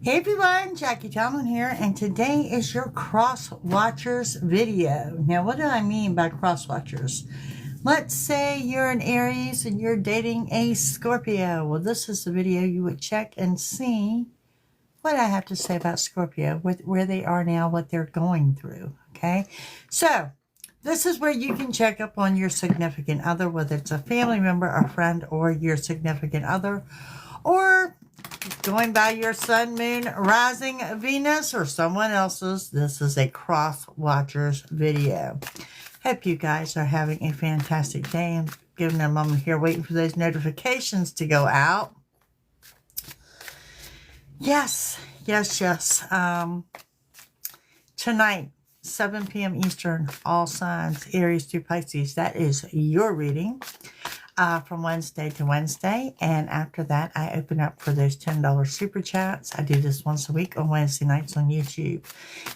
Hey everyone, Jackie Tomlin here, and today is your Cross Watchers video. Now, what do I mean by Cross Watchers? Let's say you're an Aries and you're dating a Scorpio. Well, this is the video you would check and see what I have to say about Scorpio, where they are now, what they're going through, okay? So, this is where you can check up on your significant other, whether it's a family member, a friend, or your significant other, or going by your sun, moon, rising Venus, or someone else's. This is a Cross Watchers video. Hope you guys are having a fantastic day. I'm giving a moment here waiting for those notifications to go out. Yes. Tonight, 7 p.m. Eastern, all signs, Aries through Pisces. That is your reading. From Wednesday to Wednesday, and after that I open up for those $10 super chats. I do this once a week on Wednesday nights on YouTube.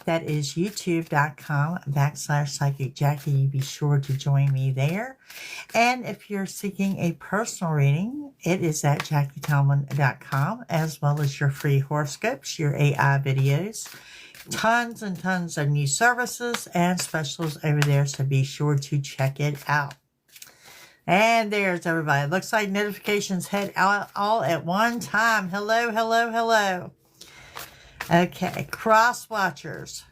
That is youtube.com/Psychic Jackie. You be sure to join me there. And if you're seeking a personal reading, it is at JackieTomlin.com, as well as your free horoscopes, your AI videos, tons and tons of new services and specials over there, so be sure to check it out. And there's everybody. Looks like notifications head out all at one time. Hello. Okay, Cross Watchers.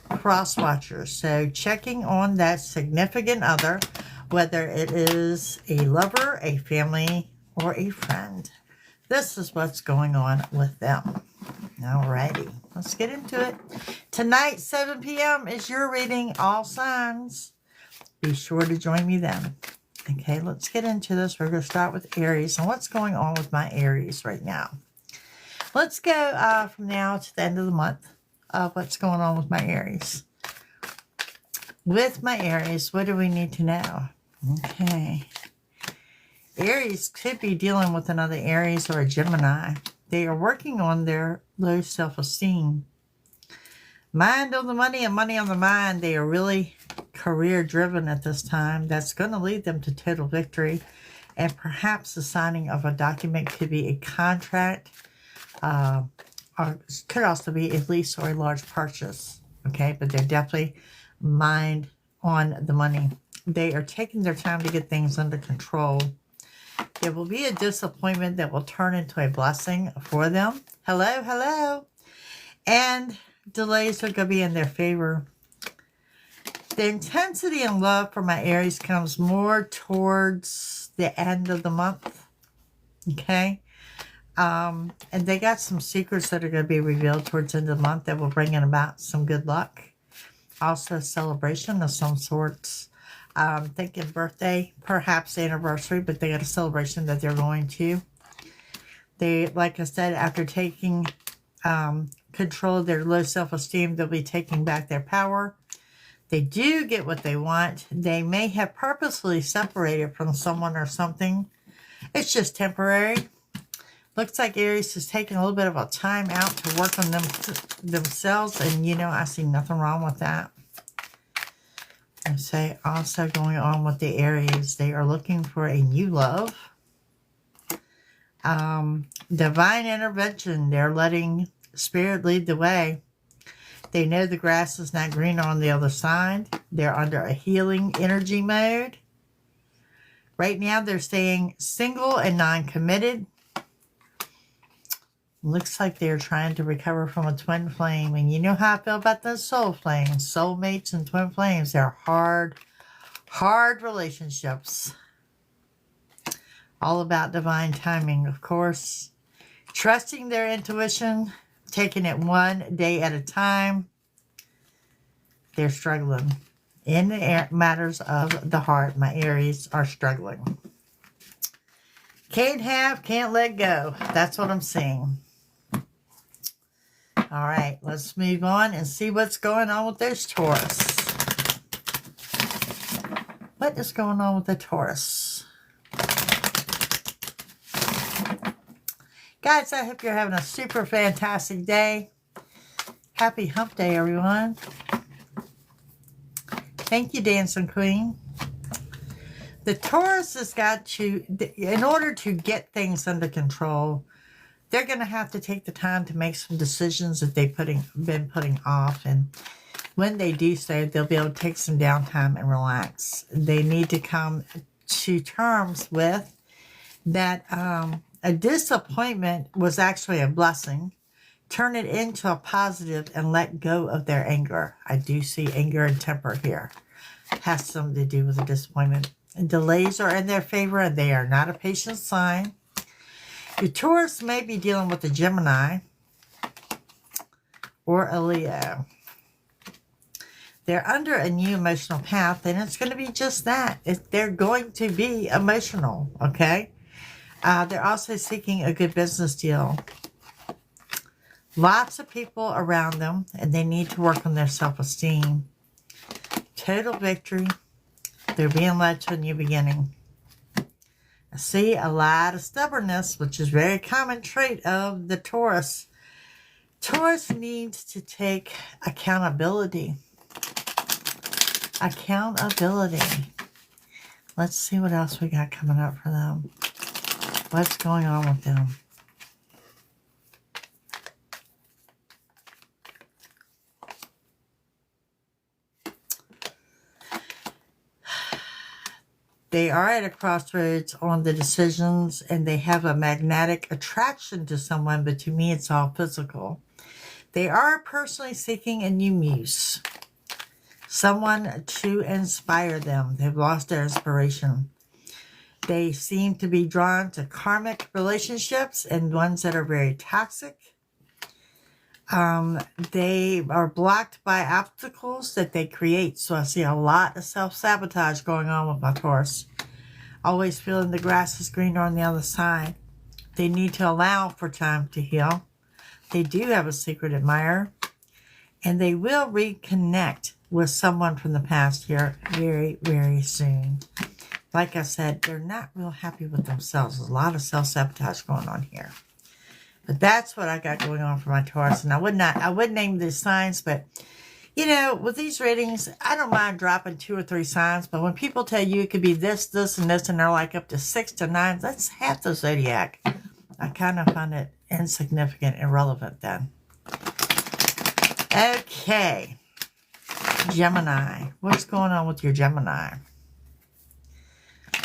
So checking on that significant other, whether it is a lover, a family, or a friend. This is what's going on with them. Alrighty, let's get into it. Tonight, 7 p.m. is your reading, all signs. Be sure to join me then. Okay, let's get into this. We're going to start with Aries and what's going on with my Aries right now. Let's go from now to the end of the month of what's going on with my Aries. With my Aries, what do we need to know? Okay. Aries could be dealing with another Aries or a Gemini. They are working on their low self-esteem. Mind on the money and money on the mind. They are really career driven at this time. That's going to lead them to total victory, and perhaps the signing of a document could be a contract, or could also be a lease or a large purchase. Okay, but they're definitely mind on the money. They are taking their time to get things under control. There will be a disappointment that will turn into a blessing for them. Hello. And delays are going to be in their favor. The intensity and love for my Aries comes more towards the end of the month. Okay. And they got some secrets that are going to be revealed towards the end of the month that will bring in about some good luck. Also a celebration of some sorts. Thinking birthday, perhaps anniversary, but they got a celebration that they're going to. They, like I said, after taking control of their low self-esteem, they'll be taking back their power. They do get what they want. They may have purposely separated from someone or something. It's just temporary. Looks like Aries is taking a little bit of a time out to work on themselves. And, you know, I see nothing wrong with that. I say also going on with the Aries, they are looking for a new love. Divine intervention. They're letting Spirit lead the way. They know the grass is not greener on the other side. They're under a healing energy mode. Right now, they're staying single and non-committed. Looks like they're trying to recover from a twin flame. And you know how I feel about those soul flames. Soulmates and twin flames. They're hard relationships. All about divine timing, of course. Trusting their intuition. Taking it one day at a time. They're struggling. In the matters of the heart, my Aries are struggling. Can't let go. That's what I'm seeing. All right, let's move on and see what's going on with those Taurus. What is going on with the Taurus? Guys, I hope you're having a super fantastic day. Happy hump day, everyone. Thank you, Dancing Queen. The Taurus has got to, in order to get things under control, they're going to have to take the time to make some decisions that they've been putting off. And when they do so, they'll be able to take some downtime and relax. They need to come to terms with that a disappointment was actually a blessing. Turn it into a positive and let go of their anger. I do see anger and temper here. Has something to do with the disappointment. And delays are in their favor, and they are not a patient sign. Your Taurus may be dealing with a Gemini or a Leo. They're under a new emotional path, and it's going to be just that. They're going to be emotional, okay? They're also seeking a good business deal. Lots of people around them, and they need to work on their self-esteem. Total victory. They're being led to a new beginning. I see a lot of stubbornness, which is a very common trait of the Taurus. Taurus needs to take accountability. Accountability. Let's see what else we got coming up for them. What's going on with them? They are at a crossroads on the decisions, and they have a magnetic attraction to someone, but to me it's all physical. They are personally seeking a new muse, someone to inspire them. They've lost their inspiration. They seem to be drawn to karmic relationships and ones that are very toxic. They are blocked by obstacles that they create. So I see a lot of self-sabotage going on with my Taurus. Always feeling the grass is greener on the other side. They need to allow for time to heal. They do have a secret admirer. And they will reconnect with someone from the past here very, very soon. Like I said, they're not real happy with themselves. There's a lot of self-sabotage going on here. But that's what I got going on for my Taurus. And I would name these signs, but you know, with these readings, I don't mind dropping 2 or 3 signs, but when people tell you it could be this, this, and this, and they're like up to 6 to 9, that's half the zodiac. I kind of find it insignificant, irrelevant then. Okay. Gemini. What's going on with your Gemini?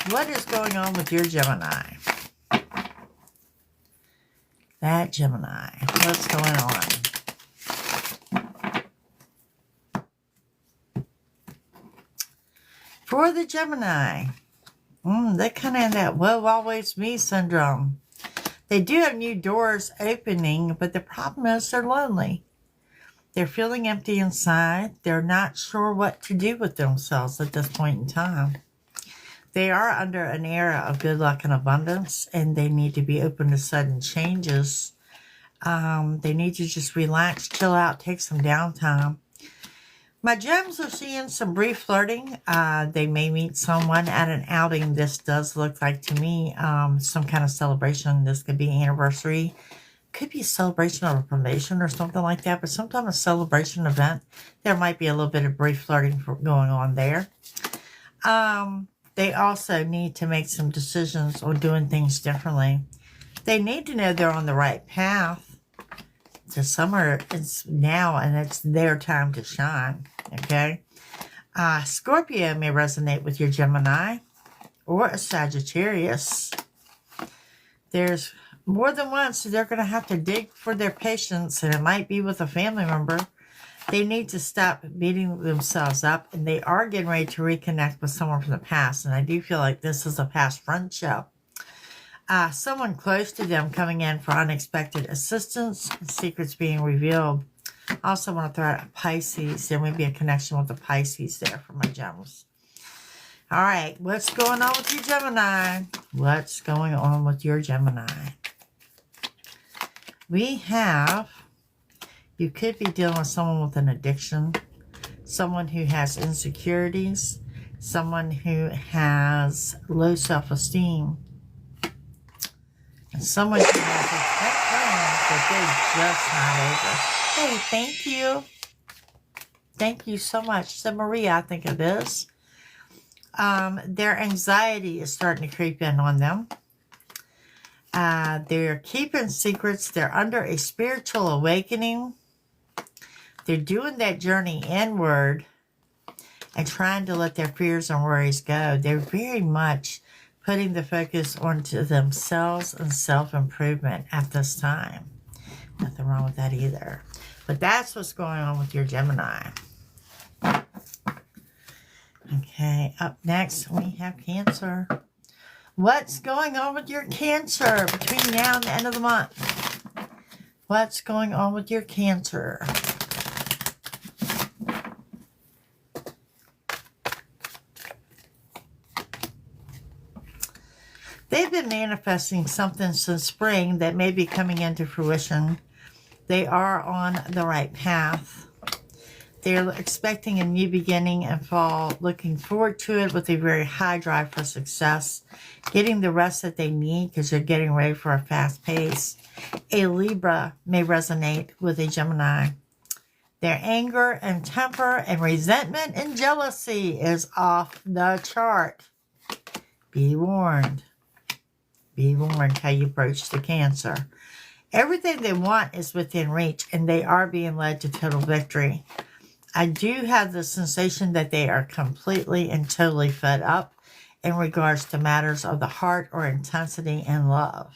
What is going on with your Gemini? That Gemini. What's going on? For the Gemini, they're kind of in that woe always me syndrome. They do have new doors opening, but the problem is they're lonely. They're feeling empty inside. They're not sure what to do with themselves at this point in time. They are under an era of good luck and abundance, and they need to be open to sudden changes. They need to just relax, chill out, take some downtime. My gems are seeing some brief flirting. They may meet someone at an outing. This does look like to me some kind of celebration. This could be anniversary. Could be a celebration of a promotion or something like that, but sometime a celebration event. There might be a little bit of brief flirting going on there. They also need to make some decisions on doing things differently. They need to know they're on the right path. The summer is now, and it's their time to shine, okay? Scorpio may resonate with your Gemini or a Sagittarius. There's more than one, so they're going to have to dig for their patience, and it might be with a family member. They need to stop beating themselves up, and they are getting ready to reconnect with someone from the past, and I do feel like this is a past friendship. Someone close to them coming in for unexpected assistance, and secrets being revealed. I also want to throw out Pisces. There may be a connection with the Pisces there for my gems. All right, what's going on with your Gemini? What's going on with your Gemini? We have... You could be dealing with someone with an addiction, someone who has insecurities, someone who has low self-esteem, and someone who has a pet plan that they're just not over. Hey, thank you. Thank you so much. So Maria, I think it is. Their anxiety is starting to creep in on them. They're keeping secrets. They're under a spiritual awakening. They're doing that journey inward and trying to let their fears and worries go. They're very much putting the focus onto themselves and self-improvement at this time. Nothing wrong with that either. But that's what's going on with your Gemini. Okay, up next we have Cancer. What's going on with your Cancer between now and the end of the month? What's going on with your Cancer? They've been manifesting something since spring that may be coming into fruition. They are on the right path. They're expecting a new beginning in fall, looking forward to it with a very high drive for success, getting the rest that they need because they're getting ready for a fast pace. A Libra may resonate with a Gemini. Their anger and temper and resentment and jealousy is off the chart. Be warned. Be warned how you approach the Cancer. Everything they want is within reach, and they are being led to total victory. I do have the sensation that they are completely and totally fed up in regards to matters of the heart or intensity and love.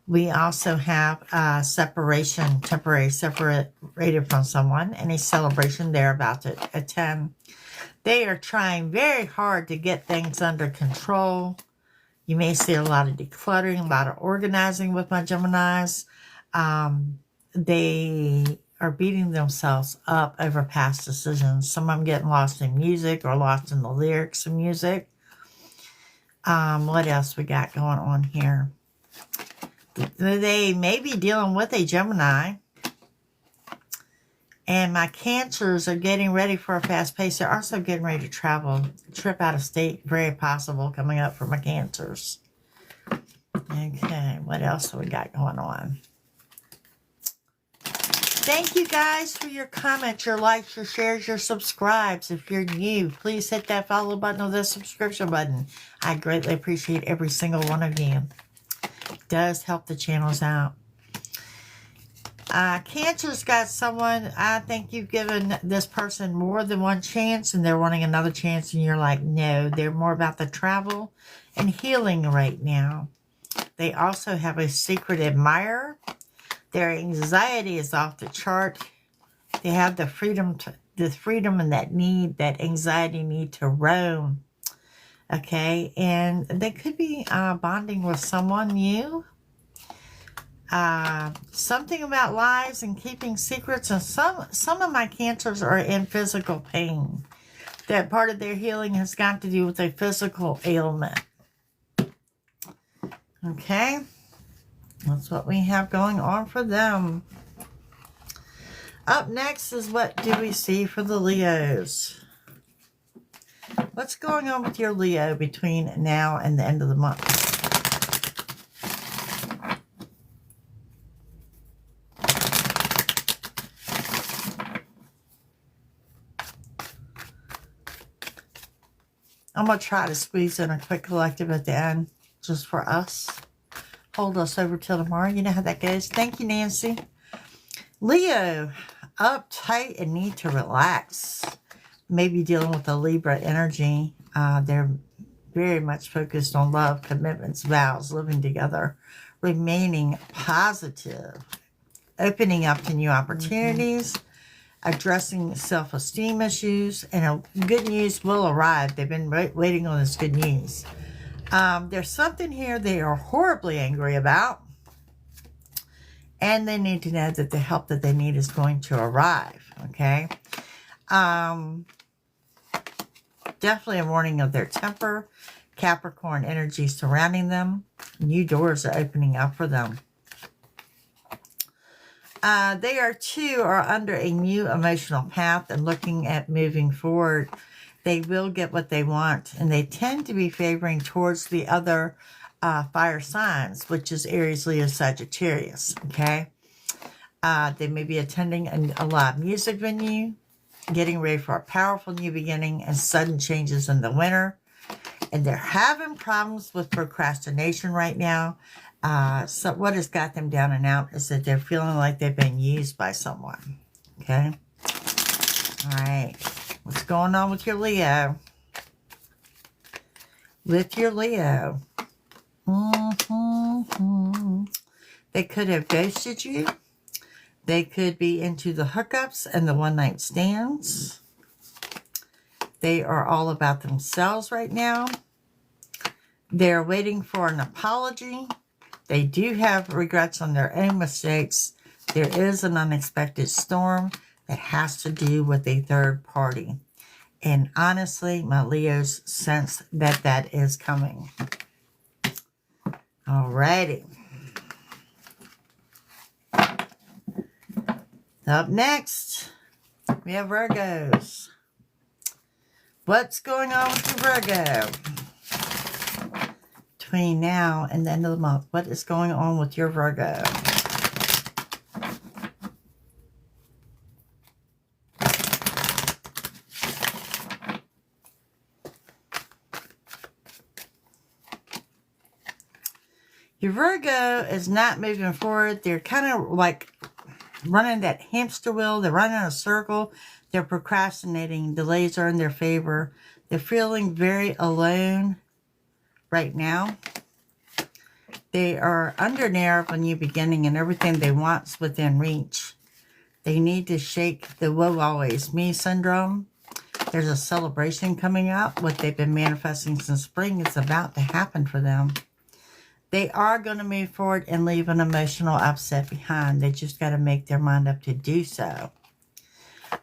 We also have separation, temporary separated from someone, and a celebration they're about to attend. They are trying very hard to get things under control. You may see a lot of decluttering, a lot of organizing with my Geminis. They are beating themselves up over past decisions. Some of them getting lost in music or lost in the lyrics of music. What else we got going on here? They may be dealing with a Gemini. And my Cancers are getting ready for a fast pace. They're also getting ready to travel. A trip out of state, very possible, coming up for my Cancers. Okay, what else have we got going on? Thank you guys for your comments, your likes, your shares, your subscribes. If you're new, please hit that follow button or the subscription button. I greatly appreciate every single one of you. It does help the channels out. Cancer's got someone, I think you've given this person more than one chance and they're wanting another chance and you're like, no, they're more about the travel and healing right now. They also have a secret admirer. Their anxiety is off the chart. They have the freedom and that need, that anxiety need to roam. Okay, and they could be bonding with someone new. Something about lies and keeping secrets, and some of my Cancers are in physical pain. That part of their healing has got to do with a physical ailment. Okay, that's what we have going on for them. Up next is what do we see for the Leos? What's going on with your Leo between now and the end of the month? I'm going to try to squeeze in a quick collective at the end, just for us. Hold us over till tomorrow. You know how that goes. Thank you, Nancy. Leo, uptight and need to relax. Maybe dealing with the Libra energy. They're very much focused on love, commitments, vows, living together, remaining positive, opening up to new opportunities, addressing self-esteem issues, and good news will arrive. They've been waiting on this good news. There's something here they are horribly angry about, and they need to know that the help that they need is going to arrive, okay? Definitely a warning of their temper, Capricorn energy surrounding them. New doors are opening up for them. They are under a new emotional path and looking at moving forward. They will get what they want, and they tend to be favoring towards the other fire signs, which is Aries, Leo, Sagittarius, okay? They may be attending a live music venue, getting ready for a powerful new beginning and sudden changes in the winter. And they're having problems with procrastination right now. So what has got them down and out is that they're feeling like they've been used by someone. Okay. All right. What's going on with your Leo? With your Leo. They could have ghosted you. They could be into the hookups and the one-night stands. They are all about themselves right now. They're waiting for an apology. They do have regrets on their own mistakes. There is an unexpected storm that has to do with a third party. And honestly, my Leos sense that that is coming. Alrighty. Up next, we have Virgos. What's going on with your Virgo? Between now and the end of the month, what is going on with your Virgo? Your Virgo is not moving forward. They're kind of like running that hamster wheel. They're running in a circle. They're procrastinating. Delays are in their favor. They're feeling very alone right now. They are under narrow of a new beginning, and everything they want is within reach. They need to shake the woe always me syndrome. There's a celebration coming up. What they've been manifesting since spring is about to happen for them. They are going to move forward and leave an emotional upset behind. They just got to make their mind up to do so.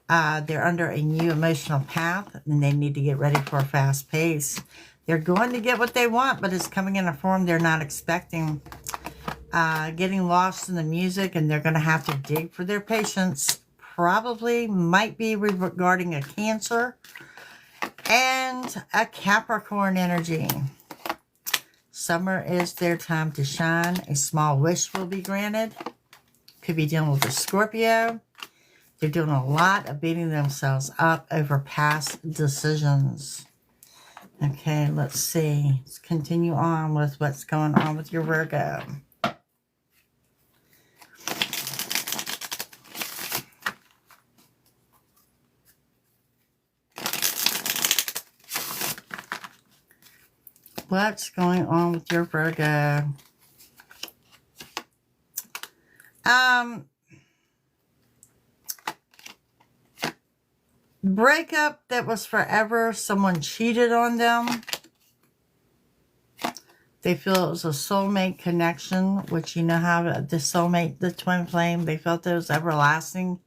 They're under a new emotional path, and they need to get ready for a fast pace. They're going to get what they want, but it's coming in a form they're not expecting. Getting lost in the music, and they're going to have to dig for their patience. Probably might be regarding a Cancer and a Capricorn energy. Summer is their time to shine. A small wish will be granted. Could be dealing with a Scorpio. They're doing a lot of beating themselves up over past decisions. Okay, let's see. Let's continue on with what's going on with your Virgo. What's going on with your Virgo? Breakup that was forever. Someone cheated on them. They feel it was a soulmate connection, which you know how the soulmate, the twin flame, they felt it was everlasting,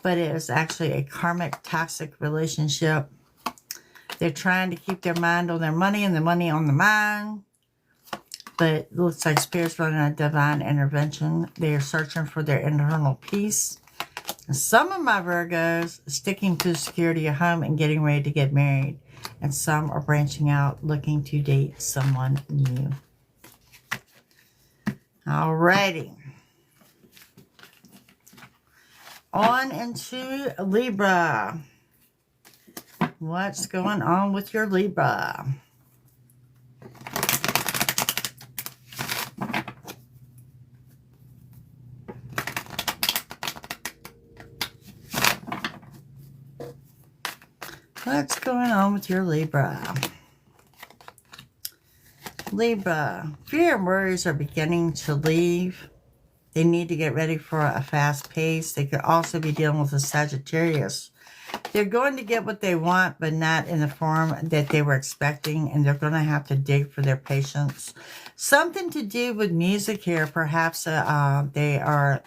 but it was actually a karmic toxic relationship. They're trying to keep their mind on their money and the money on the mind. But it looks like Spirit's running a divine intervention. They are searching for their internal peace. And some of my Virgos are sticking to the security of home and getting ready to get married. And some are branching out looking to date someone new. Alrighty. On into Libra. What's going on with your Libra? What's going on with your Libra? Libra, fear and worries are beginning to leave. They need to get ready for a fast pace. They could also be dealing with a Sagittarius. They're going to get what they want, but not in the form that they were expecting, and they're going to have to dig for their patience. Something to do with music here. Perhaps they are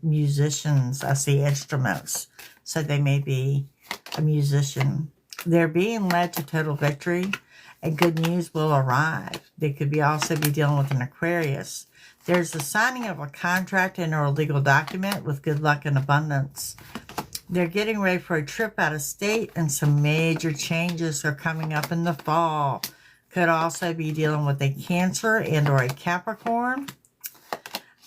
musicians. I see instruments, so they may be a musician. They're being led to total victory, and good news will arrive. They could be also be dealing with an Aquarius. There's the signing of a contract and or a legal document with good luck and abundance. They're getting ready for a trip out of state, and some major changes are coming up in the fall. Could also be dealing with a Cancer and or a Capricorn.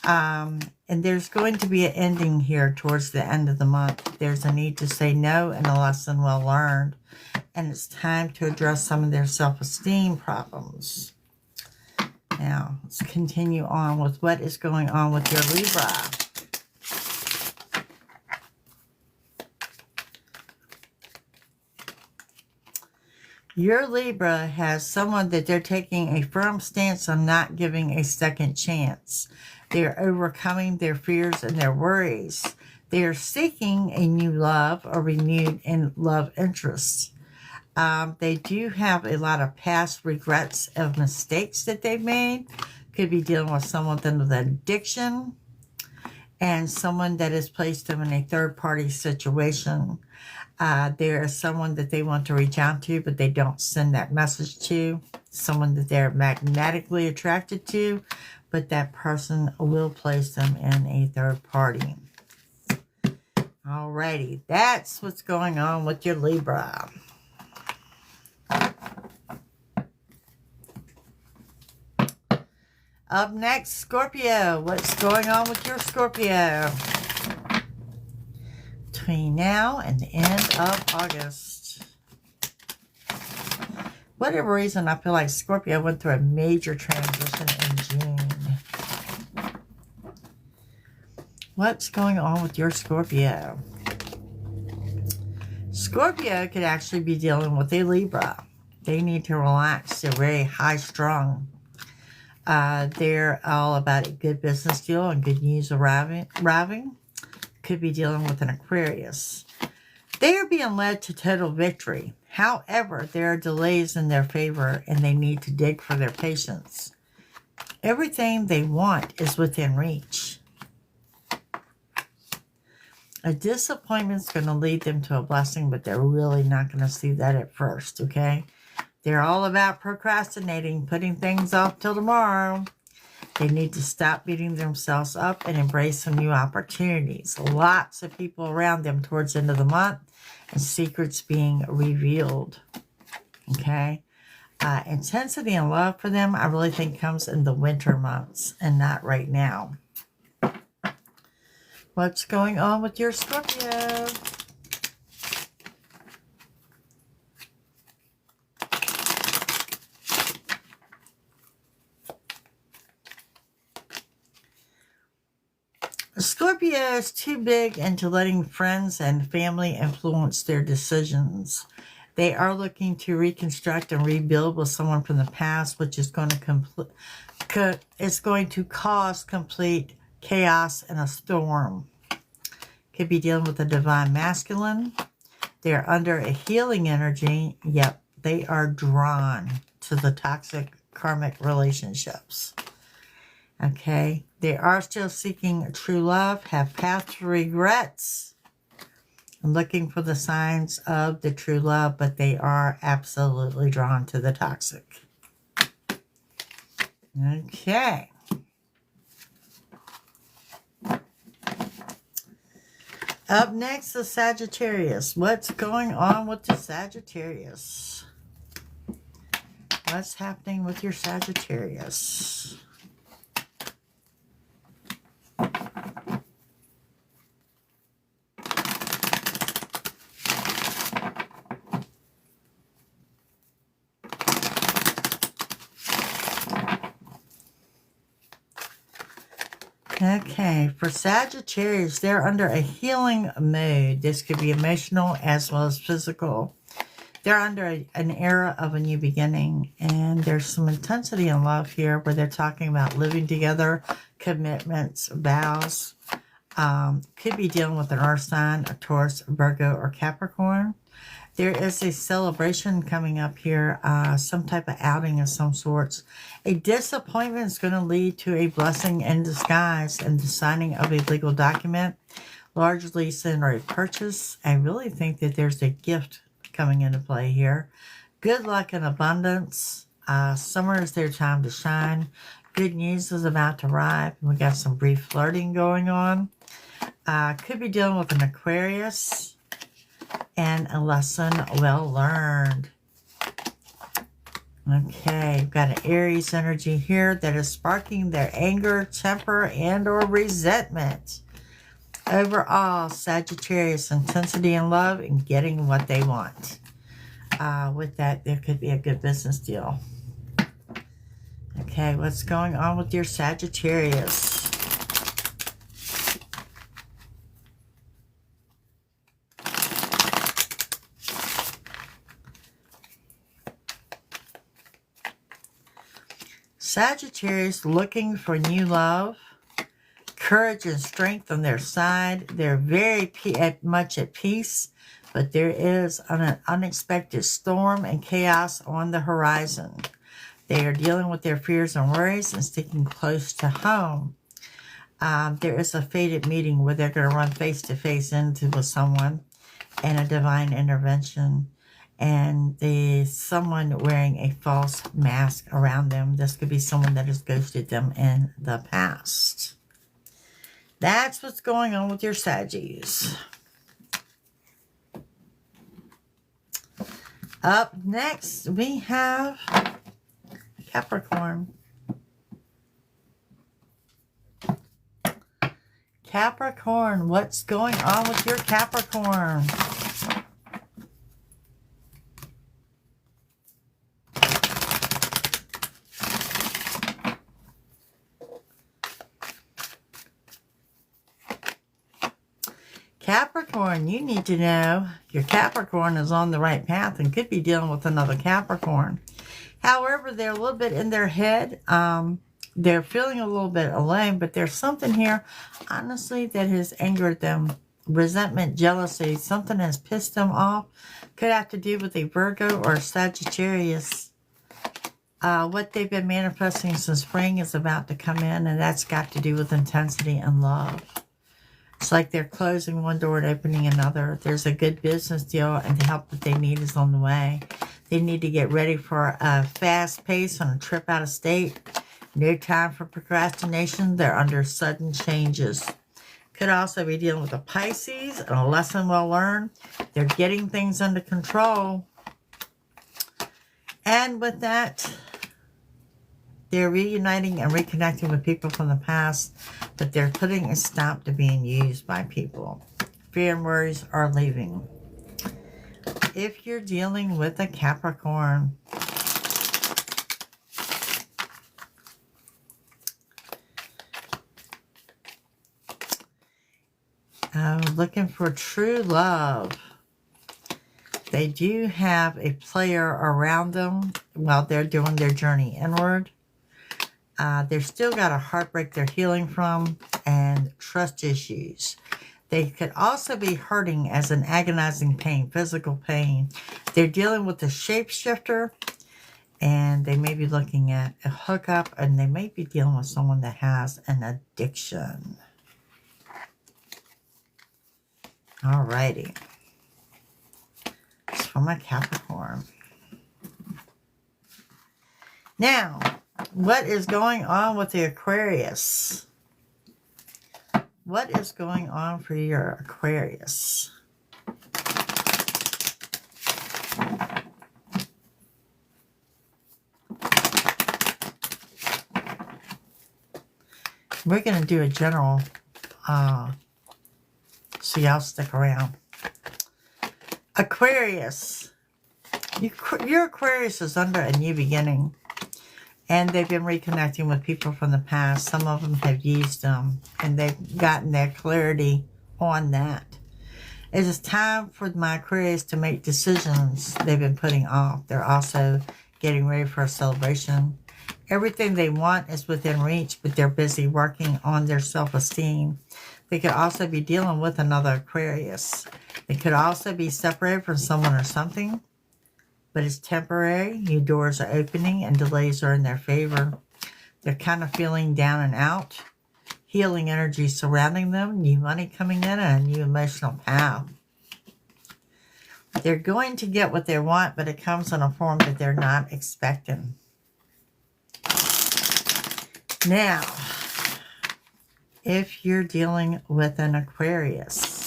And there's going to be an ending here towards the end of the month. There's a need to say no and a lesson well learned. And it's time to address some of their self-esteem problems. Now, let's continue on with what is going on with your Libra. Your Libra has someone that they're taking a firm stance on not giving a second chance. They're overcoming their fears and their worries. They are seeking a new love or renewed in love interests. They do have a lot of past regrets of mistakes that they've made. Could be dealing with someone with an addiction and someone that has placed them in a third-party situation. There is someone that they want to reach out to, but they don't send that message to. Someone that they're magnetically attracted to, but that person will place them in a third party. Alrighty, that's what's going on with your Libra. Up next, Scorpio. What's going on with your Scorpio? Between now and the end of August. Whatever reason, I feel like Scorpio went through a major transition in June. What's going on with your Scorpio? Scorpio could actually be dealing with a Libra. They need to relax. They're very high-strung. They're all about a good business deal and good news arriving. Could be dealing with an Aquarius. They are being led to total victory. However, there are delays in their favor and they need to dig for their patience. Everything they want is within reach. A disappointment is going to lead them to a blessing, but they're really not going to see that at first, okay? They're all about procrastinating, putting things off till tomorrow. They need to stop beating themselves up and embrace some new opportunities. Lots of people around them towards the end of the month and secrets being revealed. Okay? Intensity and love for them, I really think, comes in the winter months and not right now. What's going on with your Scorpio? Scorpio is too big into letting friends and family influence their decisions. They are looking to reconstruct and rebuild with someone from the past, which is going to cause complete chaos and a storm. Could be dealing with a divine masculine. They're under a healing energy, yet they are drawn to the toxic karmic relationships. Okay, they are still seeking true love, have past regrets, and looking for the signs of the true love, but they are absolutely drawn to the toxic. Okay. Up next, the Sagittarius. What's going on with the Sagittarius? What's happening with your Sagittarius? Okay, for Sagittarius, they're under a healing mode. This could be emotional as well as physical. They're under an era of a new beginning, and there's some intensity in love here where they're talking about living together, commitments, vows. Could be dealing with an earth sign, a Taurus, Virgo, or Capricorn. There is a celebration coming up here, some type of outing of some sorts. A disappointment is going to lead to a blessing in disguise and the signing of a legal document, large lease or a purchase. I really think that there's a gift coming into play here. Good luck and abundance. Summer is their time to shine. Good news is about to arrive. We got some brief flirting going on. Could be dealing with an Aquarius. And a lesson well learned. Okay, we've got an Aries energy here that is sparking their anger, temper, and or resentment. Overall, Sagittarius, intensity and love and getting what they want. With that, there could be a good business deal. Okay, what's going on with your Sagittarius? Sagittarius looking for new love, courage and strength on their side. They're very much at peace, but there is an unexpected storm and chaos on the horizon. They are dealing with their fears and worries and sticking close to home. There is a fated meeting where they're going to run face to face into with someone and a divine intervention. And there's someone wearing a false mask around them. This could be someone that has ghosted them in the past. That's what's going on with your Saggies. Up next, we have Capricorn. Capricorn, what's going on with your Capricorn? Capricorn, you need to know your Capricorn is on the right path and could be dealing with another Capricorn. However, they're a little bit in their head. They're feeling a little bit alone, but there's something here, honestly, that has angered them. Resentment, jealousy, something has pissed them off. Could have to do with a Virgo or a Sagittarius. What they've been manifesting since spring is about to come in, and that's got to do with intensity and love. It's like they're closing one door and opening another. There's a good business deal, and the help that they need is on the way. They need to get ready for a fast pace on a trip out of state. No time for procrastination. They're under sudden changes. Could also be dealing with a Pisces and a lesson well learned. They're getting things under control. And with that, they're reuniting and reconnecting with people from the past, but they're putting a stop to being used by people. Fear and worries are leaving. If you're dealing with a Capricorn, looking for true love. They do have a player around them while they're doing their journey inward. They've still got a heartbreak they're healing from and trust issues. They could also be hurting as an agonizing pain, physical pain. They're dealing with a shapeshifter, and they may be looking at a hookup, and they may be dealing with someone that has an addiction. Alrighty. It's from a Capricorn. Now, what is going on with the Aquarius? What is going on for your Aquarius? We're going to do a general, so y'all stick around. Aquarius. Your Aquarius is under a new beginning. And they've been reconnecting with people from the past. Some of them have used them, and they've gotten their clarity on that. It is time for my Aquarius to make decisions they've been putting off. They're also getting ready for a celebration. Everything they want is within reach, but they're busy working on their self-esteem. They could also be dealing with another Aquarius. They could also be separated from someone or something. But it's temporary. New doors are opening and delays are in their favor. They're kind of feeling down and out. Healing energy surrounding them. New money coming in and a new emotional path. They're going to get what they want, but it comes in a form that they're not expecting. Now, if you're dealing with an Aquarius,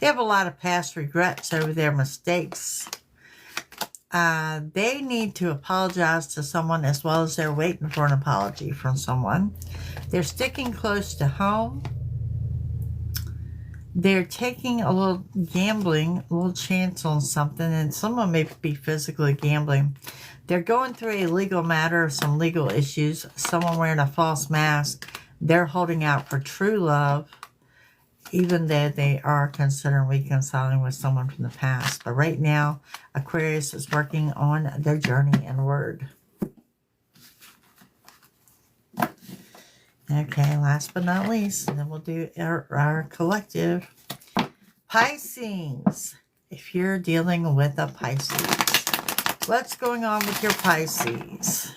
they have a lot of past regrets over their mistakes. They need to apologize to someone as well as they're waiting for an apology from someone. They're sticking close to home. They're taking a little gambling, a little chance on something, and someone may be physically gambling. They're going through a legal matter, some legal issues. Someone wearing a false mask. They're holding out for true love, even though they are considering reconciling with someone from the past. But right now, Aquarius is working on their journey inward. Okay, last but not least, and then we'll do our collective. Pisces. If you're dealing with a Pisces, what's going on with your Pisces?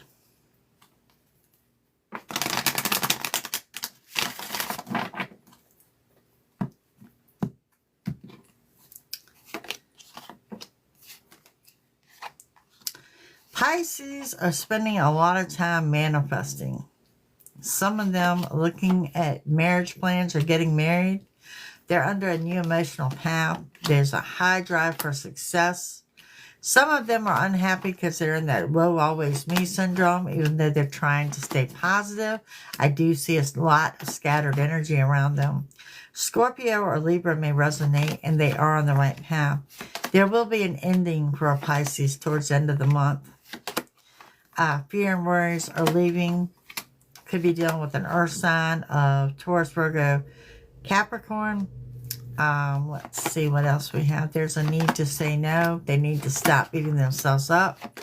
Pisces are spending a lot of time manifesting. Some of them looking at marriage plans or getting married. They're under a new emotional path. There's a high drive for success. Some of them are unhappy because they're in that woe always me syndrome, even though they're trying to stay positive. I do see a lot of scattered energy around them. Scorpio or Libra may resonate, and they are on the right path. There will be an ending for a Pisces towards the end of the month. Fear and worries are leaving. Could be dealing with an earth sign of Taurus, Virgo, Capricorn. Let's see what else we have. There's a need to say no. They need to stop beating themselves up.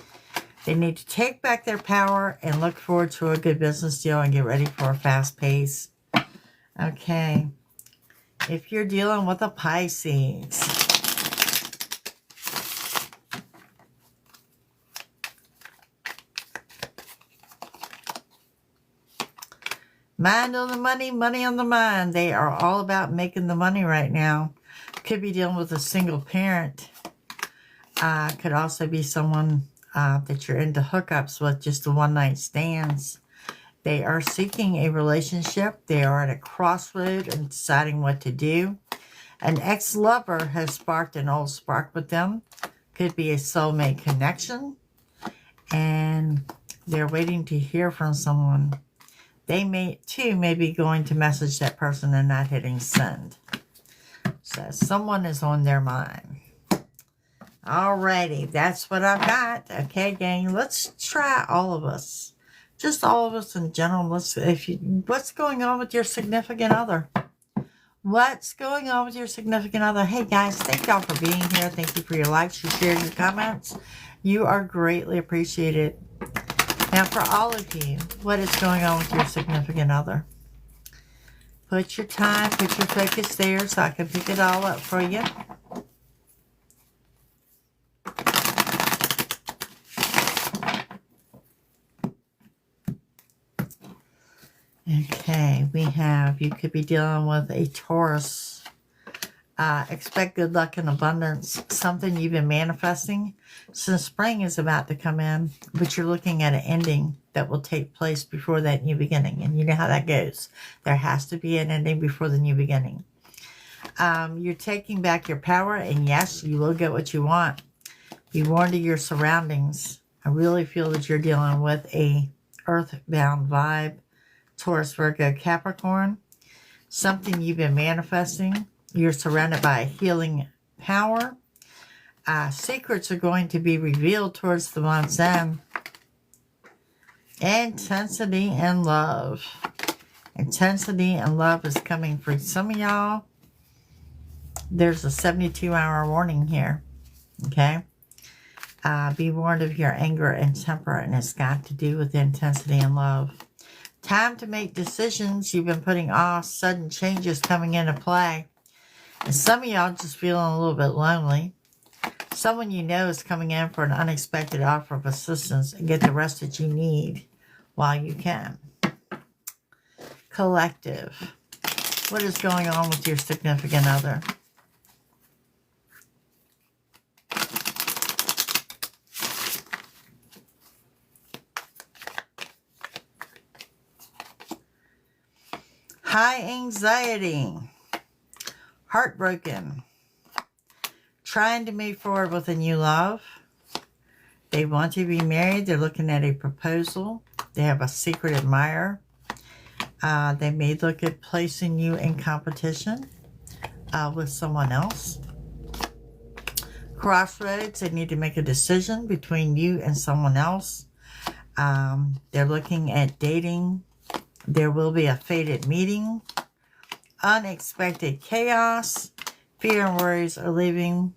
They need to take back their power and look forward to a good business deal and get ready for a fast pace. Okay. If you're dealing with a Pisces, mind on the money, money on the mind. They are all about making the money right now. Could be dealing with a single parent. Could also be someone that you're into hookups with, just the one-night stands. They are seeking a relationship. They are at a crossroad and deciding what to do. An ex-lover has sparked an old spark with them. Could be a soulmate connection. And they're waiting to hear from someone. They may be going to message that person and not hitting send. So someone is on their mind. Alrighty, that's what I've got. Okay, gang, let's try all of us. Just all of us in general. What's going on with your significant other? What's going on with your significant other? Hey guys, thank y'all for being here. Thank you for your likes, your shares, your comments. You are greatly appreciated. Now, for all of you, what is going on with your significant other? Put your time, put your focus there so I can pick it all up for you. Okay, we have, you could be dealing with a Taurus. Expect good luck and abundance. Something you've been manifesting since spring is about to come in, but you're looking at an ending that will take place before that new beginning. And you know how that goes. There has to be an ending before the new beginning. You're taking back your power, and yes, you will get what you want. Be warned of your surroundings. I really feel that you're dealing with a earthbound vibe. Taurus, Virgo, Capricorn. Something you've been manifesting. You're surrounded by a healing power. Secrets are going to be revealed towards the month's end. Intensity and love. Intensity and love is coming for some of y'all. There's a 72-hour warning here. Okay? Be warned of your anger and temper, and it's got to do with intensity and love. Time to make decisions you've been putting off. Sudden changes coming into play. And some of y'all just feeling a little bit lonely. Someone you know is coming in for an unexpected offer of assistance and get the rest that you need while you can. Collective. What is going on with your significant other? High anxiety. Heartbroken. Trying to move forward with a new love. They want to be married. They're looking at a proposal. They have a secret admirer. They may look at placing you in competition with someone else. Crossroads, they need to make a decision between you and someone else. They're looking at dating. There will be a fated meeting. Unexpected chaos. Fear and worries are leaving.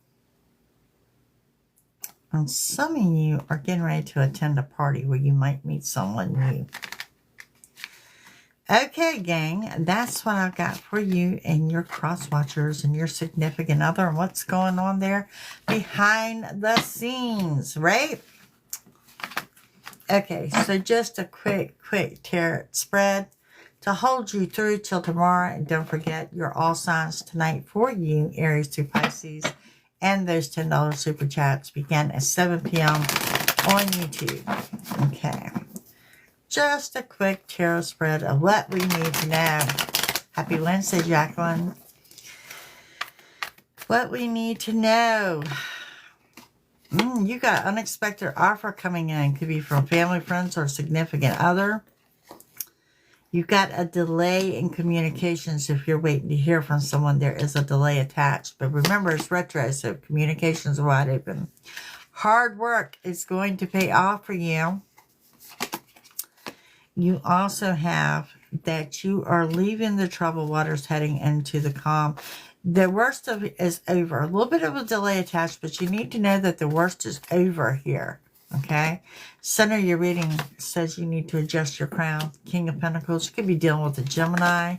And some of you are getting ready to attend a party where you might meet someone new. Okay, gang, that's what I've got for you and your cross watchers and your significant other and what's going on there behind the scenes, right? Okay, so just a quick tarot spread to hold you through till tomorrow. And don't forget your all signs tonight for you, Aries through Pisces. And those $10 super chats begin at 7 p.m. on YouTube. Okay. Just a quick tarot spread of what we need to know. Happy Wednesday, Jacqueline. What we need to know. You got unexpected offer coming in. Could be from family, friends, or significant other. You've got a delay in communications. If you're waiting to hear from someone, there is a delay attached. But remember, it's retro, so communications are wide open. Hard work is going to pay off for you. You also have that you are leaving the troubled waters, heading into the calm. The worst of it is over. A little bit of a delay attached, but you need to know that the worst is over here. Okay? Center your reading says you need to adjust your crown. King of Pentacles. You could be dealing with a Gemini.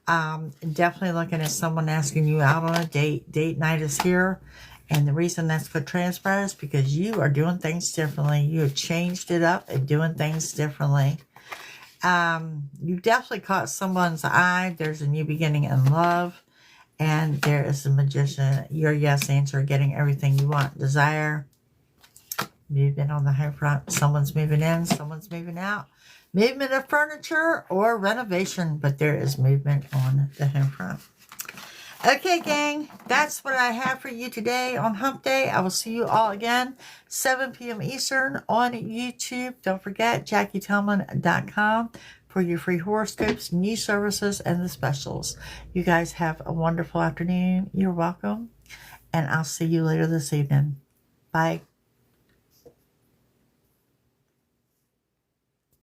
Definitely looking at someone asking you out on a date. Date night is here. And the reason that's could transpire is because you are doing things differently. You have changed it up and doing things differently. You definitely caught someone's eye. There's a new beginning in love. And there is a Magician. Your yes answer, getting everything you want. Desire. Movement on the home front. Someone's moving in. Someone's moving out. Movement of furniture or renovation. But there is movement on the home front. Okay, gang. That's what I have for you today on Hump Day. I will see you all again. 7 p.m. Eastern on YouTube. Don't forget, JackieTillman.com for your free horoscopes, news services, and the specials. You guys have a wonderful afternoon. You're welcome. And I'll see you later this evening. Bye.